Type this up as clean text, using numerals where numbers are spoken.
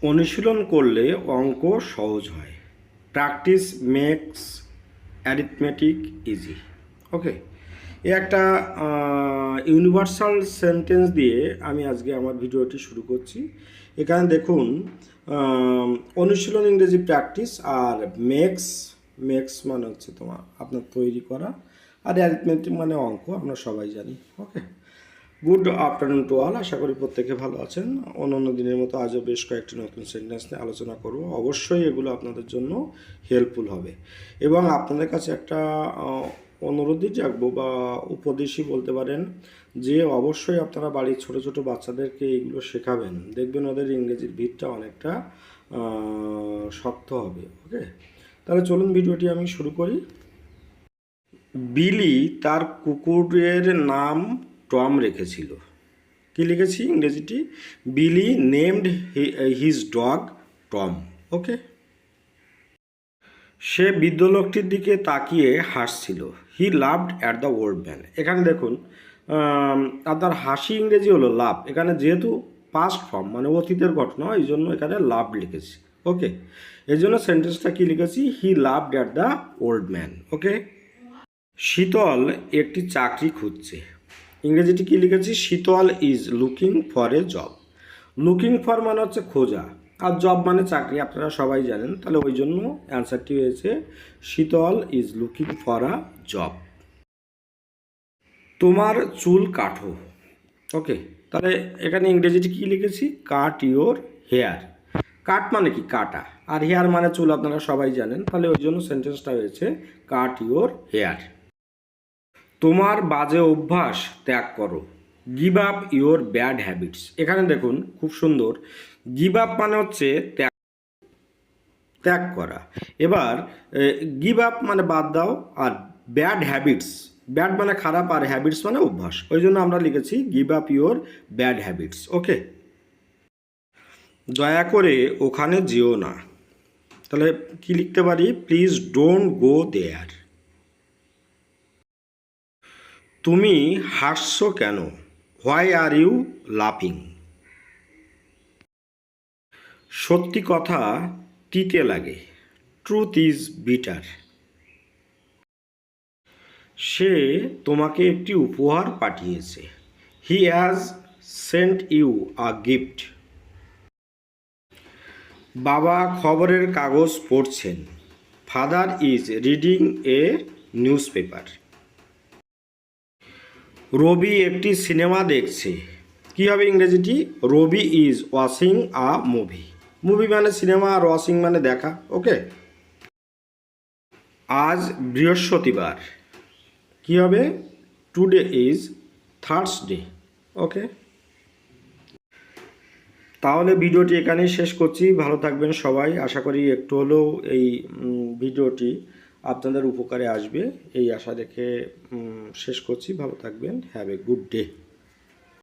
অনুশীলন করলে অঙ্ক সহজ হয়। Practice makes arithmetic easy. Okay, এই একটা ইউনিভার্সাল সেন্টেন্স দিয়ে আমি আজকে আমার ভিডিওটি শুরু করছি। এখানে দেখুন, অনুশীলন ইংরেজি প্র্যাকটিস, আর মেক্স মেক্স মানে হচ্ছে আপনার তৈরি করা, আর অ্যারিথমেটিক মানে অঙ্ক, আমরা সবাই জানি। ওকে, গুড আফটারনুন টু অল। আশা করি প্রত্যেকে ভালো আছেন। অন্য দিনের মতো আজও বেশ কয়েকটি নতুন সেন্টেন্স নিয়ে আলোচনা করব। অবশ্যই এগুলো আপনাদের জন্য হেল্পফুল হবে, এবং আপনাদের কাছে একটা অনুরোধই রাখবো বা উপদেশই বলতে পারেন, যে অবশ্যই আপনারা বাড়ির ছোট ছোট বাচ্চাদেরকে এইগুলো শেখাবেন। দেখবেন ওদের ইংরেজির ভিতটা অনেকটা শক্ত হবে। ওকে, তাহলে চলুন ভিডিওটি আমি শুরু করি। বিলি তার কুকুরের নাম টম রেখেছিল। কি লিখেছি ইংরেজিটি? Billy named his dog Tom. Okay, সে বৃদ্ধ লোকটির দিকে তাকিয়ে হাসছিল। He loved at the old man. এখানে দেখুন, আপনার হাসি ইংরেজি হলো লাভ। এখানে যেহেতু পাস্ট ফর্ম মানে অতীতের ঘটনা, এই জন্য এখানে লাভ লিখেছি। ওকে, এই জন্য সেন্টেন্সটা কি লিখেছি? He loved at the old man. Okay, Sheetal একটি চাকরি খুঁজছে। ইংরেজিটি কি লিখেছি? Sheetal is looking for a job. Looking for মানে হচ্ছে খোঁজা, আর জব মানে চাকরি, আপনারা সবাই জানেন। তাহলে ওই জন্য অ্যান্সারটি হয়েছে শীতল is looking for a job. তোমার চুল কাটো। ওকে, তাহলে এখানে ইংরেজিটি কি লিখেছি? কাট ইওর হেয়ার। কাট মানে কি? কাটা, আর হেয়ার মানে চুল, আপনারা সবাই জানেন। তাহলে ওই জন্য সেন্টেন্সটা হয়েছে কাট ইওর হেয়ার। তোমার বাজে অভ্যাস ত্যাগ করো। Give up your bad habits. এখানে দেখুন খুব সুন্দর, গিভ আপ মানে হচ্ছে ত্যাগ ত্যাগ করা। এবার গিভ আপ মানে বাদ দাও, আর ব্যাড হ্যাবিটস, ব্যাড মানে খারাপ, আর হ্যাবিটস মানে অভ্যাস, ওই জন্য আমরা লিখেছি give up your bad habits. Okay, দয়া করে ওখানে যেও না। তাহলে কি লিখতে পারি? Please don't go there. তুমি হাসছো কেন? হোয়াই আর ইউ লাফিং? সত্যি কথা তিতে লাগে। Truth is bitter. সে তোমাকে একটি উপহার পাঠিয়েছে। He has sent you a gift. বাবা খবরের কাগজ পড়ছেন। Father is reading a newspaper. Rabi একটি সিনেমা দেখছে। কী হবে ইংরেজিটি? Rabi is watching a movie. Movie মানে সিনেমা, আর ওয়াচিং মানে দেখা। ওকে, আজ বৃহস্পতিবার। কী হবে? Today is Thursday. ওকে, তাহলে ভিডিওটি এখানেই শেষ করছি। ভালো থাকবেন সবাই। আশা করি একটু হলেও এই ভিডিওটি আপনাদের উপকারে আসবে, এই আশা রেখে শেষ করছি। ভালো থাকবেন। Have a good day.